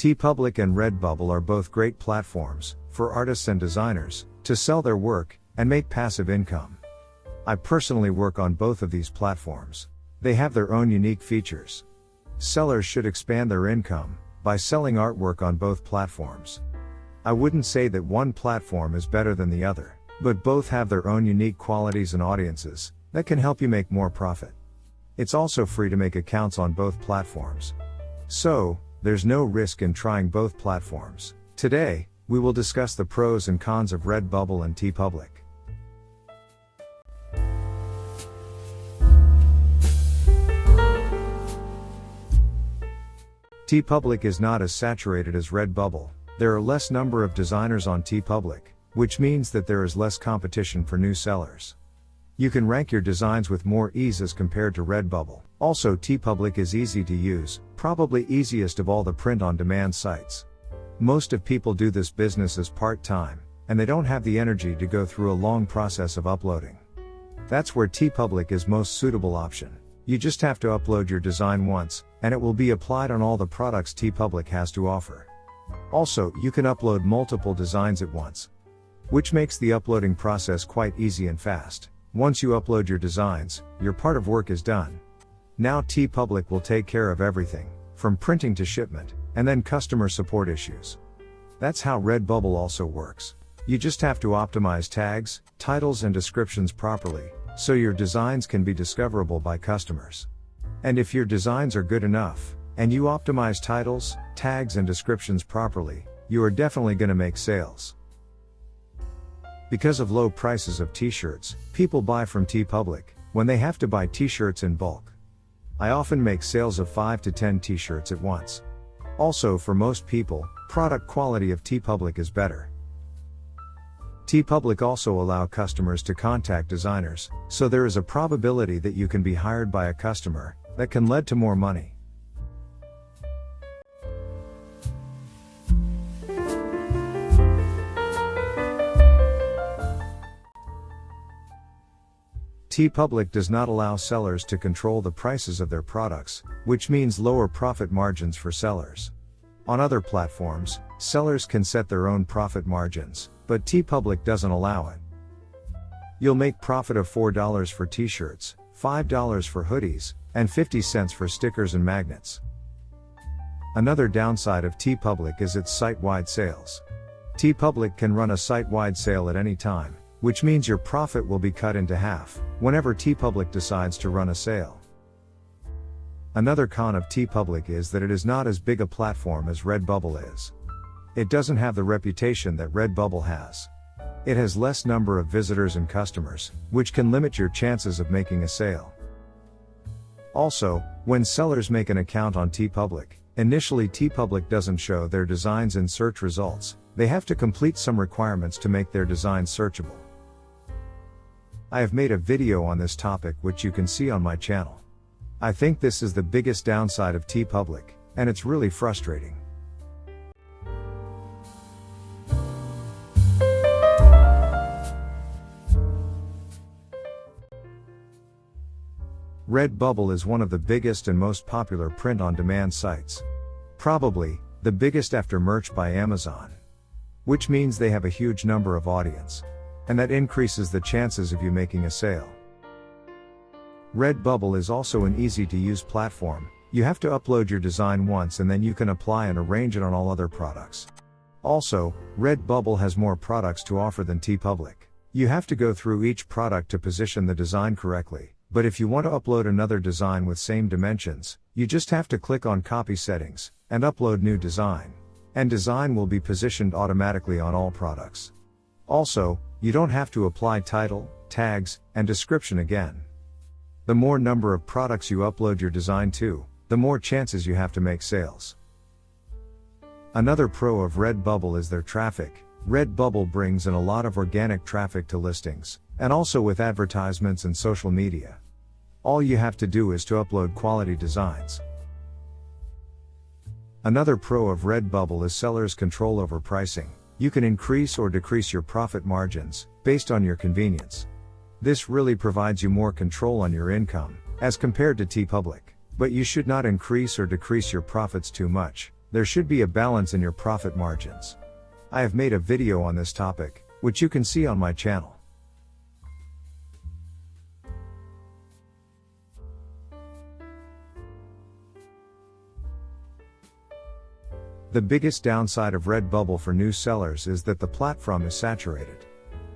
Teepublic and Redbubble are both great platforms for artists and designers to sell their work and make passive income. I personally work on both of these platforms. They have their own unique features. Sellers should expand their income by selling artwork on both platforms. I wouldn't say that one platform is better than the other, but both have their own unique qualities and audiences that can help you make more profit. It's also free to make accounts on both platforms. So, there's no risk in trying both platforms. Today, we will discuss the pros and cons of Redbubble and Teepublic. Teepublic is not as saturated as Redbubble. There are less number of designers on Teepublic, which means that there is less competition for new sellers. You can rank your designs with more ease as compared to Redbubble. Also, Teepublic is easy to use, probably easiest of all the print-on-demand sites. Most of people do this business as part-time, and they don't have the energy to go through a long process of uploading. That's where Teepublic is most suitable option. You just have to upload your design once, and it will be applied on all the products Teepublic has to offer. Also, you can upload multiple designs at once, which makes the uploading process quite easy and fast. Once you upload your designs, your part of work is done. Now Teepublic will take care of everything, from printing to shipment, and then customer support issues. That's how Redbubble also works. You just have to optimize tags, titles and descriptions properly, so your designs can be discoverable by customers. And if your designs are good enough, and you optimize titles, tags and descriptions properly, you are definitely going to make sales. Because of low prices of t-shirts, people buy from Teepublic when they have to buy t-shirts in bulk. I often make sales of 5 to 10 t-shirts at once. Also, for most people, product quality of Teepublic is better. Teepublic also allow customers to contact designers, so there is a probability that you can be hired by a customer that can lead to more money. Teepublic does not allow sellers to control the prices of their products, which means lower profit margins for sellers. On other platforms, sellers can set their own profit margins, but Teepublic doesn't allow it. You'll make profit of $4 for t-shirts, $5 for hoodies, and 50 cents for stickers and magnets. Another downside of Teepublic is its site-wide sales. Teepublic can run a site-wide sale at any time, which means your profit will be cut into half whenever Teepublic decides to run a sale. Another con of Teepublic is that it is not as big a platform as Redbubble is. It doesn't have the reputation that Redbubble has. It has less number of visitors and customers, which can limit your chances of making a sale. Also, when sellers make an account on Teepublic, initially Teepublic doesn't show their designs in search results. They have to complete some requirements to make their designs searchable. I have made a video on this topic which you can see on my channel. I think this is the biggest downside of Teepublic, and it's really frustrating. Redbubble is one of the biggest and most popular print-on-demand sites. Probably, the biggest after merch by Amazon. Which means they have a huge number of audience. And that increases the chances of you making a sale. Redbubble is also an easy-to-use platform. You have to upload your design once and then you can apply and arrange it on all other products. Also, Redbubble has more products to offer than Teepublic. You have to go through each product to position the design correctly, but if you want to upload another design with same dimensions, you just have to click on Copy Settings, and upload new design. And design will be positioned automatically on all products. Also, you don't have to apply title, tags, and description again. The more number of products you upload your design to, the more chances you have to make sales. Another pro of Redbubble is their traffic. Redbubble brings in a lot of organic traffic to listings, and also with advertisements and social media. All you have to do is to upload quality designs. Another pro of Redbubble is sellers' control over pricing. You can increase or decrease your profit margins, based on your convenience. This really provides you more control on your income, as compared to Teepublic. But you should not increase or decrease your profits too much, There should be a balance in your profit margins. I have made a video on this topic, which you can see on my channel. The biggest downside of Redbubble for new sellers is that the platform is saturated.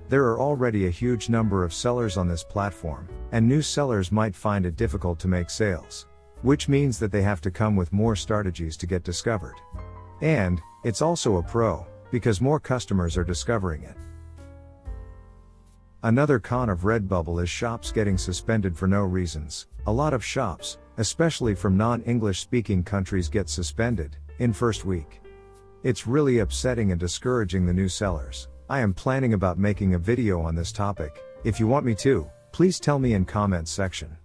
There are already a huge number of sellers on this platform, and new sellers might find it difficult to make sales, which means that they have to come with more strategies to get discovered. And it's also a pro, because more customers are discovering it. Another con of Redbubble is shops getting suspended for no reasons. A lot of shops, especially from non-English speaking countries, get suspended in first week. It's really upsetting and discouraging the new sellers. I am planning about making a video on this topic. If you want me to, please tell me in comments section.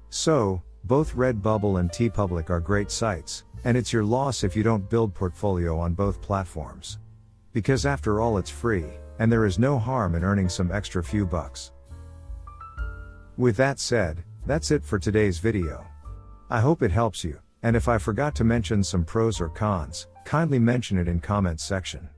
So, both Redbubble and Teepublic are great sites, and it's your loss if you don't build portfolio on both platforms. Because after all, it's free, and there is no harm in earning some extra few bucks. With that said, that's it for today's video. I hope it helps you, and if I forgot to mention some pros or cons, kindly mention it in comments section.